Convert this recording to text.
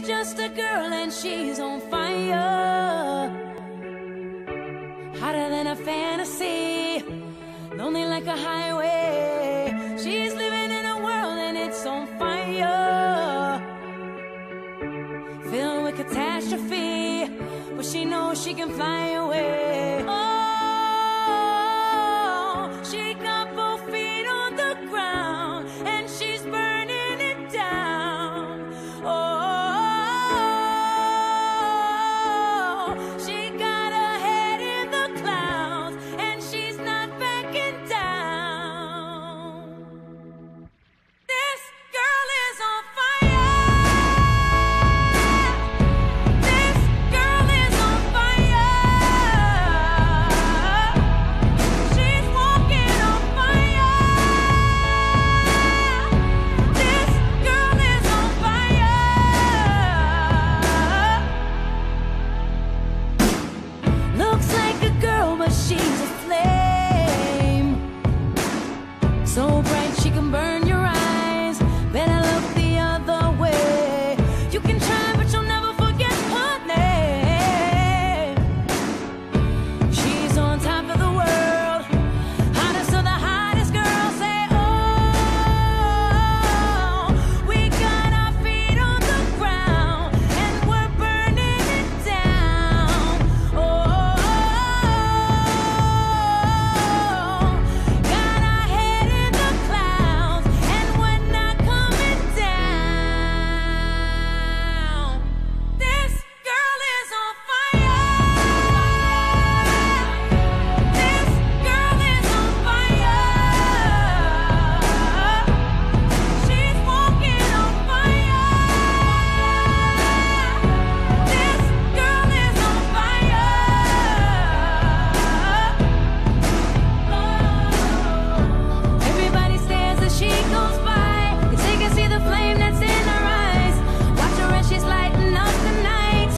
just a girl and she's on fire, hotter than a fantasy, lonely like a highway. She's living in a world and it's on fire, filled with catastrophe, but she knows she can fly away. Oh, she got both feet on the ground and she's burning it down. Oh, she got her head in the clouds and she's not backing down. This girl is on fire. This girl is on fire. She's walking on fire. This girl is on fire. Looks like a girl, but she's a flame, so bright she can burn your eyes. Better look the other way. You can try, but you'll never forget her name. She's on top of the world, hottest of the hottest girls. Say, oh, we got our feet on the ground and we're burning it down. Oh, got our head in the clouds and we're not coming down. This girl is on fire. This girl is on fire. She's walking on fire. This girl is on fire. Everybody stares as she goes by.